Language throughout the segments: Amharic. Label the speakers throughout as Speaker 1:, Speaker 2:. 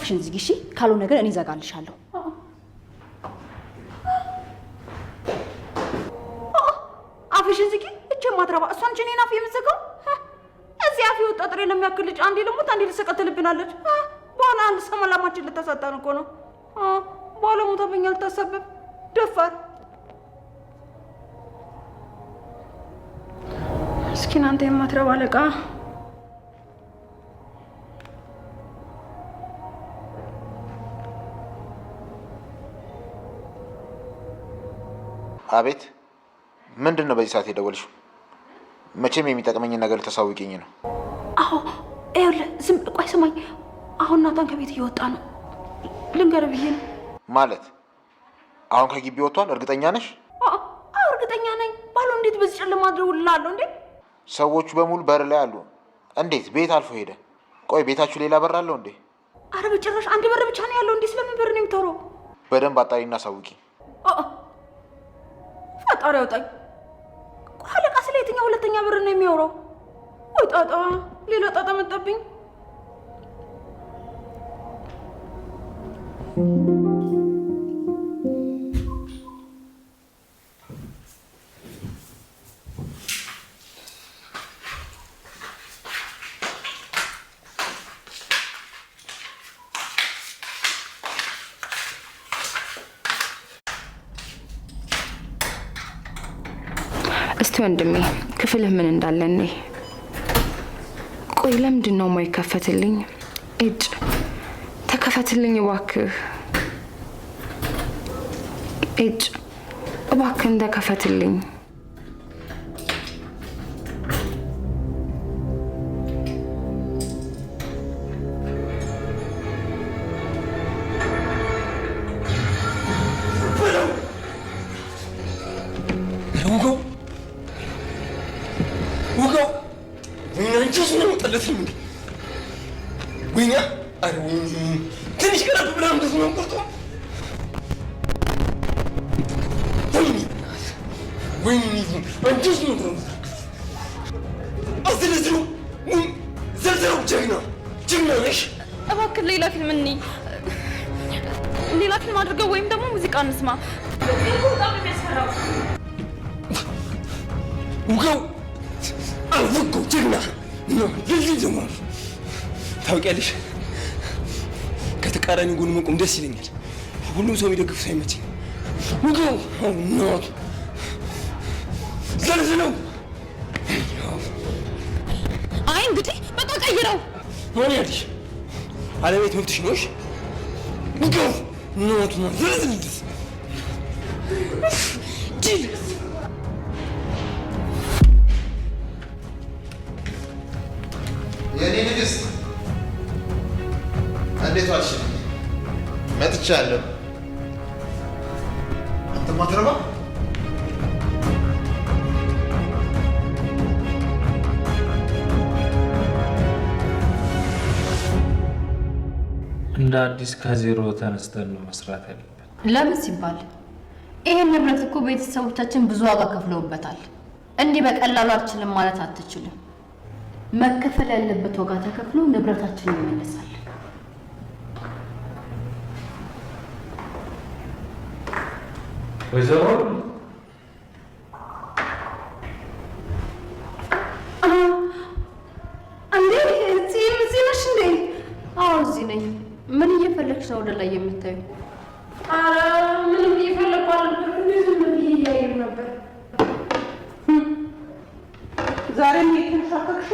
Speaker 1: አፍሽን ዝጊ እሺ ካልሆነ ግን እኔ ዘጋልሻለሁ አፍሽን ዝጊ እቺ ማትረባ እሷን ጀኔና አፍ የምትዘጋው እዚህ አፍ ወጣጥሬ ለሚያክል ልጅ አንዴ ልሙት አንዴ ልሰቀተልብናለች በኋላ አንድ ሰማላማችን ልታሳጣን እኮ ነው በኋላ ሞታብኛል ታሰበብ ደፋር እስኪ አንተ የማትረባ አለቃ
Speaker 2: አቤት ምንድነው በዚህ ሰዓት የደወልሽው መቼም የሚጠቅመኝ ነገር ተሳውቂኝ ነው
Speaker 1: አዎ አይውል ዝም ቆይ ስማኝ አሁን ናታን ከቤት እየወጣ ነው ልንገርህ ብዬ ነው ማለት
Speaker 2: አሁን ከግቢ ወጥቷል እርግጠኛ ነሽ
Speaker 1: አዎ እርግጠኛ ነኝ ባሉ እንዴት በዚህ ጨለማ አድርውልላለሁ እንዴ
Speaker 2: ሰዎቹ በሙሉ በር ላይ አሉ እንዴት ቤት አልፎ ሄደ ቆይ ቤታችሁ ሌላ በር አለው እንዴ
Speaker 1: አረ በጭራሽ አንድ በር ብቻ ነው ያለው እንዴ ስለምን በር ነው የምትወረው
Speaker 2: በደንብ አጣሪና ሳውቂ
Speaker 1: ፈጣሪ ያውጣኝ አለቃ ስለ የትኛው ሁለተኛ በር ነው የሚወረው ወይ ጣጣ ሌላ ጣጣ መጣብኝ
Speaker 3: እስቲ ወንድሜ ክፍልህ ምን እንዳለ ነኝ ቆይ ለምንድን ነው የማይከፈትልኝ እጭ ተከፈትልኝ እባክህ እጭ እባክህ ተከፈትልኝ
Speaker 4: እባክህ ሌላ ፊልም እንይ ሌላ ፊልም አድርገው ወይም ደግሞ ሙዚቃ እንስማ
Speaker 5: ውጋው አልወጎ ጀግና ነው ልጅ ደግሞ ታውቂያለሽ ከተቃራኒ ጎን መቆም ደስ ይለኛል ሁሉም ሰው የሚደግፍ ሳይመችኝ ውጋው ነው ዘልዝለው
Speaker 4: አይ እንግዲህ በቃ ቀይረው
Speaker 5: ማን ያልሽ አለቤት መብትሽ ነውሽ ውጋው ነው ዘልዝልስ ጅል
Speaker 2: የኔ ንግስት እንዴት ዋልሽ መጥቻለሁ አንተ ማትረባ
Speaker 6: እንደ አዲስ ከዜሮ ተነስተን ነው መስራት ያለብን
Speaker 7: ለምን ሲባል ይሄን ንብረት እኮ ቤተሰቦቻችን ብዙ ዋጋ ከፍለውበታል እንዲህ በቀላሉ አልችልም ማለት አትችልም መከፈል ያለበት ዋጋ ተከፍሎ ንብረታችን ይመለሳል
Speaker 6: ወይዘሮ
Speaker 7: አንዴ እዚህ ነሽ እንዴ አዎ እዚህ ነኝ ምን እየፈለግሽ ነው ወደ ላይ የምታዩ
Speaker 1: አረ ምንም እየፈለግኩ አልነበረም ዝም ብዬ እያየሁ ነበር ዛሬ እየተንሻፈክሽ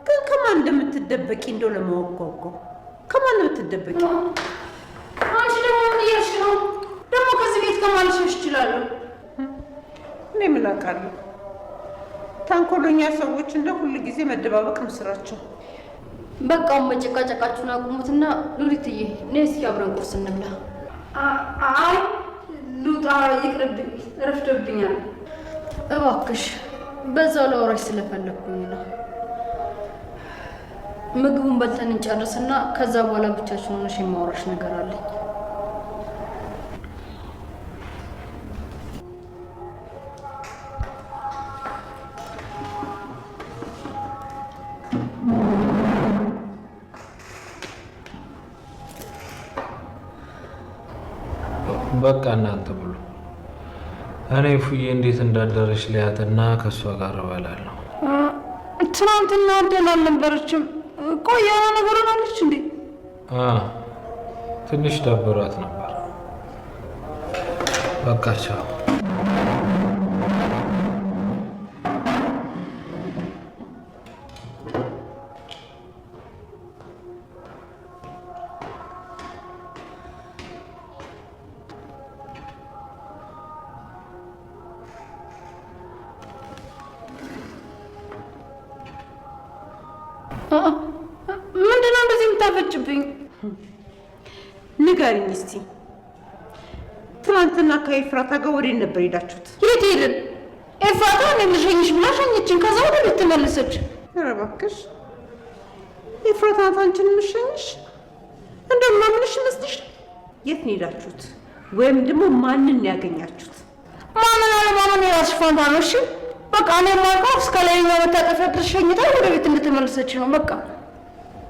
Speaker 1: ግን ከማን እንደምትደበቂ እንደው ለማወቅ ከማን እንደምትደበቂ አንቺ ደግሞ ምን እያልሽ ነው ደግሞ ከዚህ ቤት ከማን ልሸሽ እችላለሁ እኔ ምን አውቃለሁ ተንኮለኛ ሰዎች እንደ ሁሉ ጊዜ መደባበቅ ነው ስራቸው
Speaker 7: በቃው መጨቃጨቃችሁን አቁሙትና ሉሊትዬ ነይ እስኪ አብረን ቁርስ እንብላ
Speaker 1: አይ ሉጣ ይቅርብኝ ረፍዶብኛል
Speaker 7: እባክሽ በዛው ላወራሽ ስለፈለኩኝ ነው ምግቡን በልተን እንጨርስና ከዛ በኋላ ብቻችን ሆነሽ የማወራሽ ነገር አለኝ
Speaker 6: በቃ እናንተ ብሉ። እኔ ፉዬ እንዴት እንዳደረች ሊያትና ከእሷ ጋር እበላለሁ።
Speaker 1: ትናንትና ደህና አልነበረችም። ቆይ የሆነ ነገር ሆናለች እንዴ?
Speaker 6: ትንሽ ደብሯት ነበር። በቃ ቻው።
Speaker 1: ምንድነው እንደዚህ የምታፈጭብኝ? ንገሪኝ እስቲ። ትናንትና ከኤፍራታ ጋር ወዴት ነበር ሄዳችሁት? የት ሄድን? ኤፍራታ እኔም ልሸኝሽ ብላ ሸኘችን። ከዛ ወደ ቤት ተመለሰች። ኧረ እባክሽ ኤፍራታ ናት አንቺን የምትሸኝሽ? እንደማምንሽ ይመስልሽ? የት ነው ሄዳችሁት? ወይም ደግሞ ማንን ያገኛችሁት? ማንን አለማመን የራስሽ ፋንታ ነው። እሺ በቃ እኔ የማውቀው እስከ ላይኛው መታጠፊያ ድረስ ሸኝታ ወደ ቤት እንደተመለሰች ነው። በቃ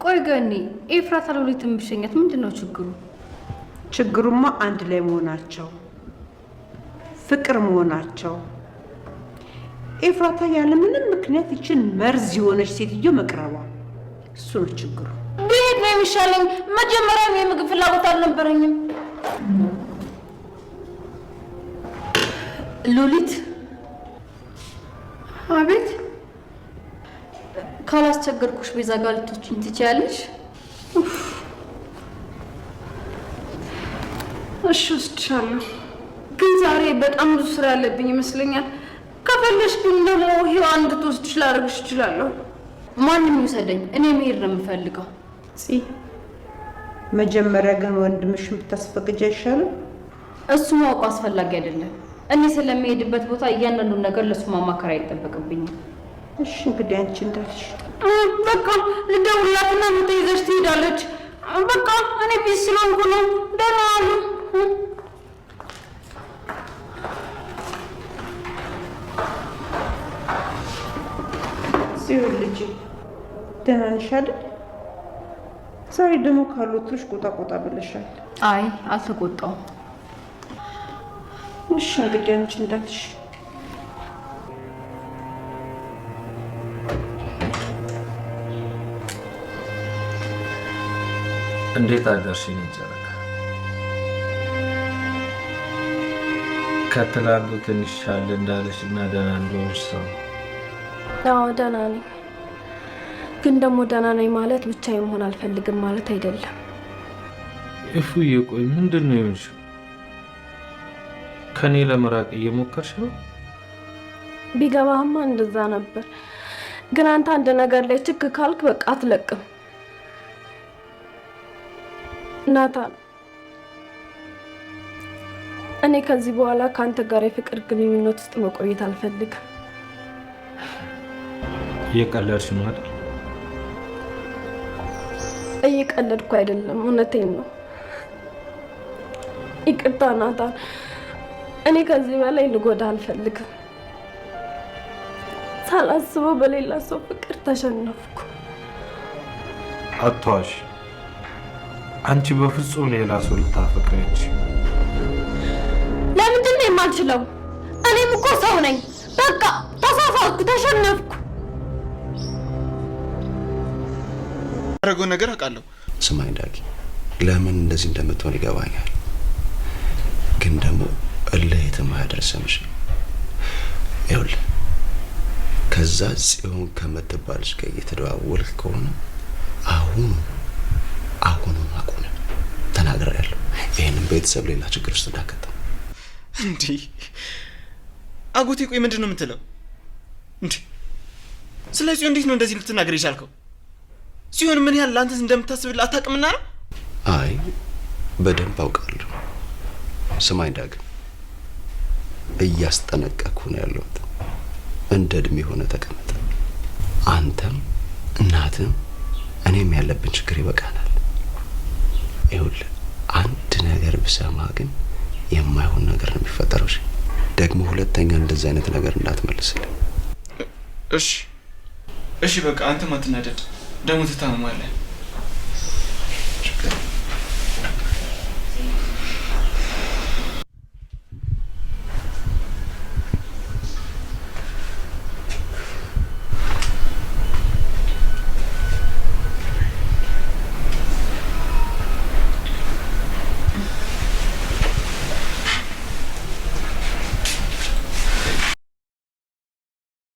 Speaker 7: ቆይ ገኒ፣ ኤፍራታ ሉሊትን ብትሸኛት ምንድን ነው ችግሩ?
Speaker 1: ችግሩማ አንድ ላይ መሆናቸው፣ ፍቅር መሆናቸው። ኤፍራታ ያለ ምንም ምክንያት ይችን መርዝ የሆነች ሴትዮ መቅረቧ፣ እሱ ነው ችግሩ። ብሄድ ነው የሚሻለኝ። መጀመሪያም የምግብ ፍላጎት አልነበረኝም። ሉሊት።
Speaker 7: አቤት። ካላስቸገርኩሽ ቤዛ ጋር ልትወጪኝ ትችያለሽ?
Speaker 1: እሺ ወስድሻለሁ፣ ግን ዛሬ በጣም ብዙ ስራ ያለብኝ ይመስለኛል። ከፈለሽ ግን ደግሞ ሔዋን እንድትወስድሽ ላደርግሽ እችላለሁ።
Speaker 7: ማንም ይውሰደኝ፣ እኔ መሄድ ነው የምፈልገው።
Speaker 1: መጀመሪያ ግን ወንድምሽን ብታስፈቅጂ አይሻልም?
Speaker 7: እሱ ማወቁ አስፈላጊ አይደለም። እኔ ስለሚሄድበት ቦታ እያንዳንዱን ነገር ለሱ ማማከር አይጠበቅብኝም።
Speaker 1: እሺ እንግዲህ አንቺ እንዳልሽ። በቃ ልደውልላትና ይዘሽ ትሄዳለች። በቃ እኔ ቢስ ስለሆንኩ ነው። ደህና ዋሉ። ጽዮን ልጄ ደህና ነሽ አይደል? ዛሬ ደግሞ ካሉትሽ ቆጣ ቆጣ ብለሻል።
Speaker 7: አይ አልተቆጣሁም።
Speaker 1: እሺ እንግዲህ አንቺ እንዳልሽ።
Speaker 6: እንዴት አደርሽ የኔ ጨረቃ? ከትላንቱ ትንሽ ሻል እንዳለሽ እና ደህና እንደሆንሽ ሰው።
Speaker 4: አዎ ደህና ነኝ፣ ግን ደግሞ ደህና ነኝ ማለት ብቻዬ መሆን አልፈልግም ማለት አይደለም።
Speaker 6: እፉዬ ቆይ ምንድን ነው የሆንሽው? ከኔ ለመራቅ እየሞከርሽ ነው?
Speaker 4: ቢገባህማ እንደዛ ነበር፣ ግን አንተ አንድ ነገር ላይ ችክ ካልክ በቃ አትለቅም። ናታን፣ እኔ ከዚህ በኋላ ከአንተ ጋር የፍቅር ግንኙነት ውስጥ መቆየት አልፈልግም።
Speaker 6: እየቀለድሽ ነው አይደል?
Speaker 4: እየቀለድኩ አይደለም፣ እውነቴን ነው። ይቅርታ ናታን፣ እኔ ከዚህ በላይ ልጎዳ አልፈልግም። ሳላስበው በሌላ ሰው ፍቅር ተሸነፍኩ።
Speaker 6: አትዋሽ። አንቺ በፍጹም ሌላ ሰው ልታፈቅሪያለሽ።
Speaker 4: ለምንድን ነው የማልችለው? እኔም እኮ ሰው ነኝ። በቃ ተሳሳትኩ፣ ተሸነፍኩ።
Speaker 5: ያደረገው ነገር አውቃለሁ።
Speaker 8: ስማኝ ዳጊ፣ ለምን እንደዚህ እንደምትሆን ይገባኛል፣ ግን ደግሞ እልህ የትም አያደርስምሽ። ይኸውልህ ከዛ ጽዮን ከምትባልሽ ጋር እየተደዋወልክ ከሆነ አሁኑን አቁነ ተናግሬያለሁ። ይሄንን ቤተሰብ ሌላ ችግር ውስጥ እንዳከተው።
Speaker 5: እንዲህ አጎቴ፣ ቆይ ምንድን ነው የምትለው? እንዴ ስለ ጽዮን እንዴት ነው እንደዚህ ልትናገር የቻልከው? ጽዮን ምን ያህል ለአንተ እንደምታስብልህ አታውቅምና ነው?
Speaker 8: አይ በደንብ አውቃለሁ። ስማኝ ዳግም፣ እያስጠነቀቅኩ ነው ያለሁት። እንደ እድሜ ሆነ ተቀመጠ። አንተም እናትም እኔም ያለብን ችግር ይበቃናል። ይኸውልህ አንድ ነገር ብሰማ ግን የማይሆን ነገር ነው የሚፈጠረው። ደግሞ ሁለተኛ እንደዚህ አይነት ነገር እንዳትመልስልኝ።
Speaker 5: እሺ በቃ አንተም አትናደድ፣ ደግሞ ትታመማለህ።